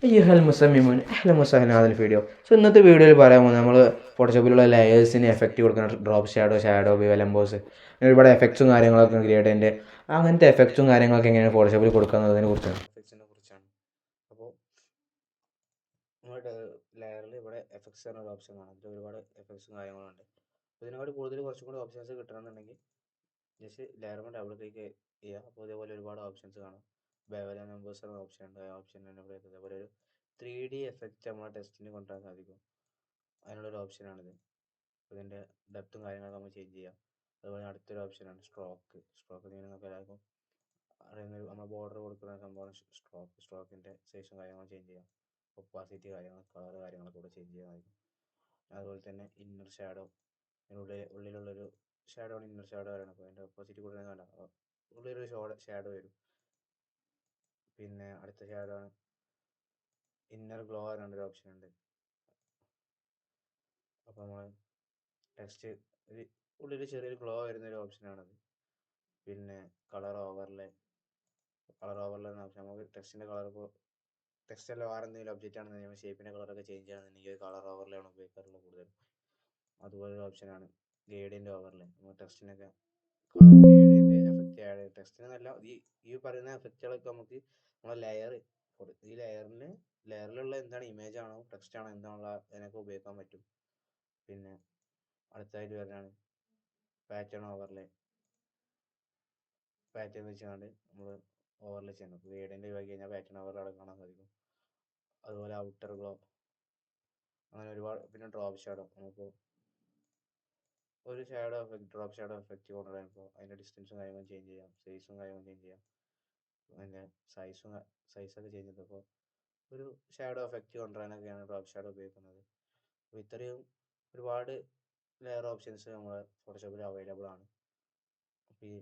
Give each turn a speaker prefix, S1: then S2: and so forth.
S1: أيها المصممون أهلا وسهلا هذا الفيديو. ഇന്നത്തെ വീഡിയോയിൽ പറയാൻ പോകുന്നത് നമ്മൾ ഫോട്ടോഷോപ്പിലുള്ള ലെയേഴ്സിന് എഫക്റ്റ് കൊടുക്കുന്ന ഡ്രോപ്പ് ഷാഡോ ബിവൽ എംബോസ് അങ്ങനെ ഒരുപാട് എഫക്ട്സും കാര്യങ്ങളൊക്കെ ഗ്രേഡിൻ്റെ അങ്ങനത്തെ എഫക്ട്സും കാര്യങ്ങളൊക്കെ എങ്ങനെയാണ് ഫോട്ടോഷോപ്പിൽ കൊടുക്കുന്നതിനെ കുറിച്ചാണ്. അപ്പോൾ നമ്മുടെ ലെയറിൽ ഇവിടെ എഫക്ട്സ് എന്ന ഒരു ഓപ്ഷൻ കാണാം. അതിൽ ഒരുപാട് എഫക്ട്സും കാര്യങ്ങളുണ്ട്. അപ്പോൾ ഇതിനോട് കൂടുതൽ കുറച്ചും കൂടി ഓപ്ഷൻസ് കിട്ടണമെന്നുണ്ടെങ്കിൽ ജസ്റ്റ് ലെയറുമ്പോൾ ഡബിൾ ക്ലിക്ക് ചെയ്യുക. അപ്പോൾ ഇതേപോലെ ഒരുപാട് ഓപ്ഷൻസ് കാണാം. ബെവൽ എംബോസ് എന്ന ഓപ്ഷൻ ഉണ്ട്. ആ ഓപ്ഷൻ തന്നെ അതേപോലെ ഒരു 3D എഫക്റ്റ് നമ്മളെ ടെസ്റ്റിന് കൊണ്ടുവരാൻ സാധിക്കും. അതിനുള്ളൊരു ഓപ്ഷനാണിത്. ഇതിൻ്റെ ഡെപ്തും കാര്യങ്ങളൊക്കെ നമുക്ക് ചേഞ്ച് ചെയ്യാം. അതുപോലെ അടുത്തൊരു ഓപ്ഷനാണ് സ്ട്രോക്ക് നിങ്ങൾക്ക് എല്ലാവർക്കും അറിയുന്ന നമ്മൾ ബോർഡർ കൊടുക്കുന്ന സംഭവമാണ് സ്ട്രോക്കിൻ്റെ സൈസും കാര്യങ്ങളും ചേഞ്ച് ചെയ്യാം. ഒപ്പാസിറ്റി കളർ കാര്യങ്ങളൊക്കെ കൂടെ ചേഞ്ച് ചെയ്യാൻ സാധിക്കും. അതുപോലെ തന്നെ ഇന്നർ ഷാഡോ, ഉള്ളിലുള്ളൊരു ഷാഡോ ആണ് ഇന്നർ ഷാഡോ പറയുന്നത്. അപ്പോൾ അതിൻ്റെ ഓപ്പോസിറ്റ് കൂടെ നല്ല ഉള്ളിലൊരു ഷാഡോ വരും. പിന്നെ അടുത്ത ഷാഡോ ആണ് ഇന്നർ ഗ്ലോ പറഞ്ഞൊരു ഓപ്ഷൻ ഉണ്ട്. അപ്പോൾ നമ്മൾ ടെക്സ്റ്റ് ഉള്ളിൽ ചെറിയൊരു ഗ്ലോ വരുന്നൊരു ഓപ്ഷനാണത്. പിന്നെ കളർ ഓവർലേ എന്ന ഓപ്ഷൻ നമുക്ക് ടെക്സ്റ്റിൻ്റെ കളർ ഇപ്പോൾ ടെക്സ്റ്റ് അല്ല വേറെ എന്തെങ്കിലും ഒബ്ജക്റ്റ് ആണെന്നുണ്ടെങ്കിൽ നമ്മൾ ഷേപ്പിൻ്റെ കളറൊക്കെ ചേഞ്ച് ചെയ്യണമെന്നുണ്ടെങ്കിൽ കളർ ഓവർലേ ആണ് ഉപയോഗിക്കാറുള്ളത് കൂടുതലും. അതുപോലൊരു ഓപ്ഷനാണ് ഗ്രേഡിയൻ്റ് ഓവർലേ. നമ്മൾ ടെക്സ്റ്റിനൊക്കെ ഗ്രേഡിയൻ്റ് എഫക്റ്റ് ആഡ് ടെക്സ്റ്റിനല്ല ഈ പറയുന്ന എഫക്റ്റുകളൊക്കെ നമുക്ക് നമ്മളെ ഈ ലെയറിലുള്ള എന്താണ് ഇമേജ് ആണോ ടെക്സ്റ്റ് ആണോ എന്താണുള്ള അതിനൊക്കെ ഉപയോഗിക്കാൻ പറ്റും. പിന്നെ അടുത്തായിട്ട് വരുന്നതാണ് പാറ്റേൺ വെച്ചുകൊണ്ട് നമ്മൾ ഓവർലേ ചെയ്യണം. ഗ്രേഡിയൻ്റ് ഒഴിവാക്കി കഴിഞ്ഞാൽ പാറ്റേൺ ഓവർലേ അവിടെ കാണാൻ സാധിക്കും. അതുപോലെ ഔട്ടർ ഗ്ലോ അങ്ങനെ ഒരുപാട്. പിന്നെ ഡ്രോപ്പ് ഷാഡോ നമുക്ക് ഒരു ഡ്രോപ്പ് ഷാഡോ എഫക്റ്റ് കൊണ്ടുവരാനിപ്പോൾ അതിൻ്റെ ഡിസ്റ്റൻസും കാര്യങ്ങളും ചേഞ്ച് ചെയ്യാം. സൈസും കാര്യങ്ങളും ചേഞ്ച് ചെയ്യാം. അതിൻ്റെ സൈസൊക്കെ ചേഞ്ച് ചെയ്തപ്പോൾ ഒരു ഷാഡോ എഫക്റ്റ് കൊണ്ടുവരാനൊക്കെയാണ് ഡ്രോപ്പ് ഷാഡോ ഉപയോഗിക്കുന്നത്. അപ്പോൾ ഇത്രയും ഒരുപാട് ലെയർ ഓപ്ഷൻസ് നമ്മൾ ഫോട്ടോഷോപ്പിൽ അവൈലബിൾ ആണ്. അപ്പോൾ ഈ